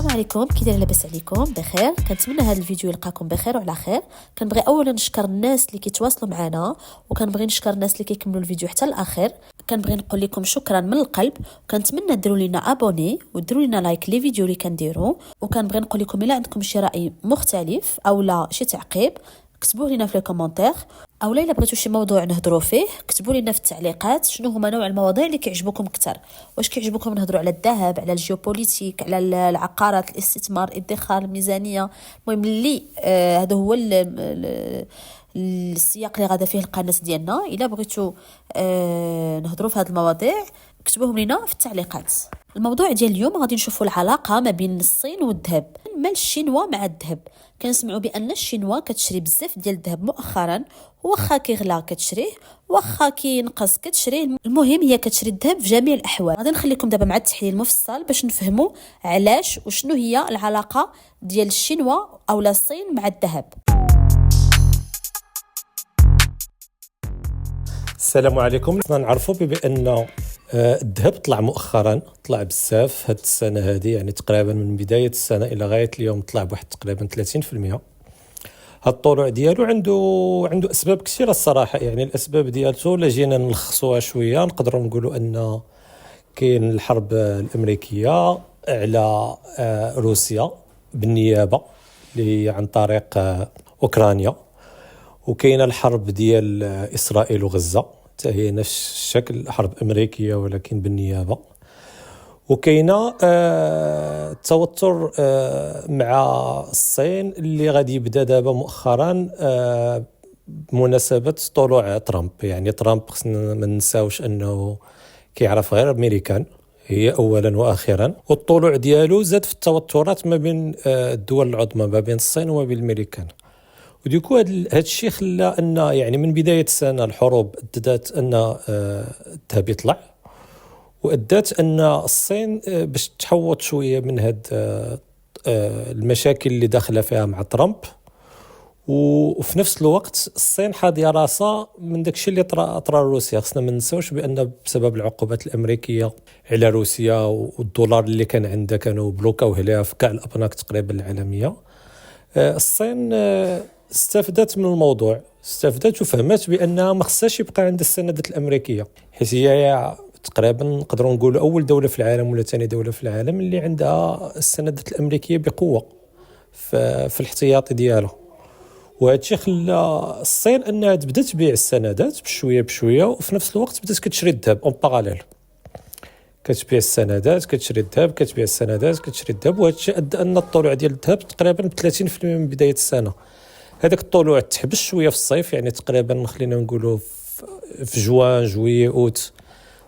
السلام عليكم، كي دايرين؟ لاباس عليكم؟ بخير. كنتمنى هذا الفيديو يلقاكم بخير وعلى خير. كنبغي اولا نشكر الناس اللي كيتواصلوا معنا، وكنبغي نشكر الناس اللي كيكملوا الفيديو حتى الاخر. كنبغي نقول لكم شكرا من القلب، وكنتمنى ديروا لنا ابوني وديروا لنا لايك لي فيديو اللي كنديروا. وكنبغي نقول لكم الا عندكم شي راي مختلف او لا شي تعقيب كتبوه لنا في الكومنتير، او الا بغيتوا شي موضوع نهضروا فيه كتبوا لنا في التعليقات شنو هما نوع المواضيع اللي كيعجبوكم اكثر. واش كيعجبكم نهضروا على الذهب، على الجيوبوليتيك، على العقارات، الاستثمار، الادخار، الميزانيه؟ المهم اللي هذا هو السياق اللي غادا فيه القناه ديالنا. الا بغيتوا نهضروا في هذه المواضيع كتبوهم لنا في التعليقات. الموضوع ديال اليوم غادي نشوفوا العلاقه ما بين الصين والذهب، مال الشينوا مع الذهب. كنسمعوا بان الشينوا كتشري بزاف ديال الذهب مؤخرا، واخا كيغلا كتشريه، واخا كينقص كتشريه، المهم هي كتشري الذهب في جميع الاحوال. غادي نخليكم دابا مع التحليل المفصل باش نفهموا علاش وشنو هي العلاقه ديال الشينوا او الصين مع الذهب. السلام عليكم. نعرفوا بان الذهب طلع مؤخرا، طلع بزاف هاد السنه هذه، يعني تقريبا من بدايه السنه الى غايه اليوم طلع بواحد تقريبا 30%. هاد الطلوع ديالو عنده اسباب كثيره الصراحه. يعني الاسباب ديالته الا جينا نلخصوها شويه نقدروا نقولوا ان كاين الحرب الامريكيه على روسيا بالنيابه اللي عن طريق اوكرانيا، وكاين الحرب ديال اسرائيل وغزه حتى هي نفس الشكل، حرب امريكيه ولكن بالنيابه. وكاينه التوتر مع الصين اللي غادي يبدا دابا مؤخرا بمناسبه طلوع ترامب. يعني ترامب خصنا ما ننساوش انه كيعرف غير امريكان هي اولا واخيرا، والطلوع ديالو زاد في التوترات ما بين الدول العظمى، ما بين الصين وما بين الامريكان. وديكو هذا الشيء خلى ان يعني من بدايه السنه الحروب ادت ان الذهب يطلع، وادت ان الصين باش تحوط شويه من هاد المشاكل اللي داخله فيها مع ترامب. وفي نفس الوقت الصين حاضيه راسها من داكشي اللي طرا روسيا. خصنا ما ننساوش بان بسبب العقوبات الامريكيه على روسيا والدولار اللي كان عندها كانوا بلوكاوه ليها في كاع الابناك تقريبا العالميه، الصين استفدت من الموضوع، استفدت وفهمت بانها ما خصهاش يبقى عندها السندات الامريكيه، حيت هي تقريبا نقدروا نقولوا اول دوله في العالم ولا ثاني دوله في العالم اللي عندها السندات الامريكيه بقوه في الاحتياطي ديالها. وهذا الشيء خلى الصين انها تبدا تبيع السندات بشويه بشويه، وفي نفس الوقت بدات كتشري الذهب اون باراليل. كتبيع السندات كتشري الذهب، كتبيع السندات كتشري الذهب. وهذا الشيء ادى ان الطلوع ديال الذهب تقريبا ب 30% من بدايه السنه. هذاك الطلوع تحبس شويه في الصيف، يعني تقريبا خلينا نقولوا في جوان جويي اوت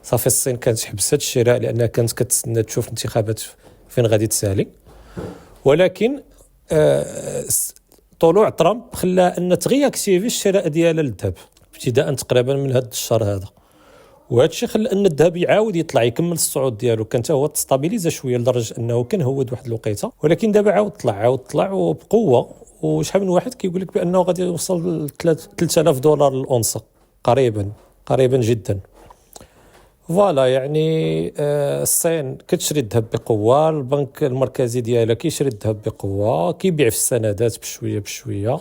صافي الصين كانت حبست الشراء لانها كانت كتسنى تشوف الانتخابات فين غادي تسالي. ولكن طلوع ترامب خلى ان تغياكتيفي الشراء ديال للذهب ابتداء تقريبا من هذا الشهر هذا. وهذا الشيء خلى ان الذهب يعاود يطلع يكمل الصعود ديالو. كان هو تستابيليزا شويه لدرجه انه كان هود واحد الوقيته، ولكن دابا عاود طلع وبقوه. وشحال من واحد كيقول لك بانه غادي يوصل ل 3000 دولار للأونصة قريبا جدا. فوالا يعني الصين كتشري الذهب بقوه، البنك المركزي ديالها كيشري الذهب بقوه، كيبيع في السندات بشويه بشويه،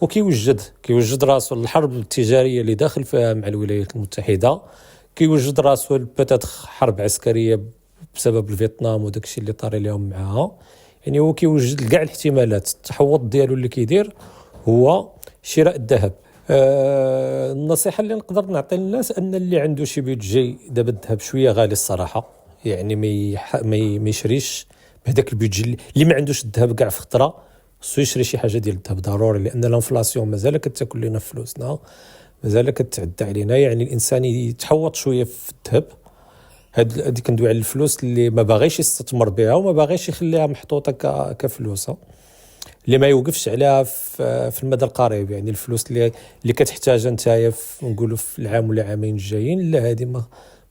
وكيوجد راسو الحرب التجاريه اللي داخل فيها مع الولايات المتحده، كيوجد راسو بتات حرب عسكريه بسبب الفيتنام وداكشي اللي طاري لهم معاها. يعني هو كيوجد كاع الاحتمالات. التحوط ديالو اللي كيدير هو شراء الذهب. النصيحه اللي نقدر نعطي للناس ان اللي عنده شي بيدجي دابا الذهب شويه غالي الصراحه، يعني ما يشريش بهذاك البيدجي. اللي ما عندوش الذهب كاع في خطره خصو يشري شي حاجه ديال الذهب ضروري، لان الانفلاسيون مازال كتاكل لنا فلوسنا، مازال كتعدى علينا. يعني الانسان يتحوط شويه في الذهب. هادي كندوي على الفلوس اللي ما باغيش يستثمر بها وما باغيش يخليها محطوطه كفلوسه، اللي ما يوقفش عليها في المدى القريب. يعني الفلوس اللي كتحتاجها نتايا نقولوا في العام ولا عامين الجايين، لا هذه ما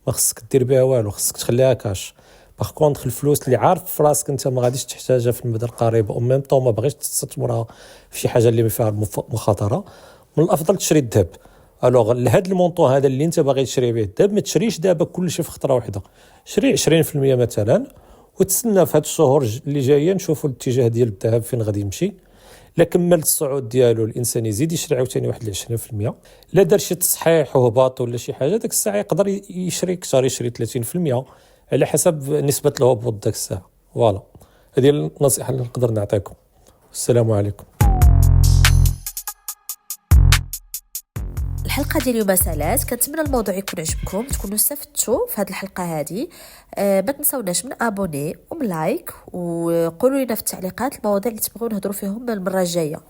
خصك دير بها والو، خصك تخليها كاش. باغ كونطخ الفلوس اللي عارف في راسك انت ما غاديش تحتاجها في المدى القريب، او ميم طون ما باغيش تستثمرها في شي حاجه اللي فيها مخاطره، من الافضل تشري الذهب. الوغ لهاد المونطون هذا اللي انت باغي تشري به الذهب، ما تشريش دابا كلشي في خطره واحده. شري 20% مثلا، وتسنى في هاد الشهور اللي جايه نشوفوا الاتجاه ديال الذهب فين غادي يمشي. لا كمل الصعود ديالو الانسان يزيد يشري عاوتاني واحد 20%. لا دار شي تصحيح وهباط ولا شي حاجه داك الساعه يقدر يشري كثر، يشري 30% على حسب نسبه الهبوط داك الساعه. فوالا هذه النصيحه اللي نقدر نعطيكم. السلام عليكم. الحلقه ديال اليوم سالات، كنتمنى الموضوع يكون عجبكم، تكونوا استفدتوا في هذه الحلقه هذه. ما تنساوناش من ابوني ومن لايك، وقولوا لنا في التعليقات المواضيع اللي تبغوا نهضروا فيهم المره الجايه.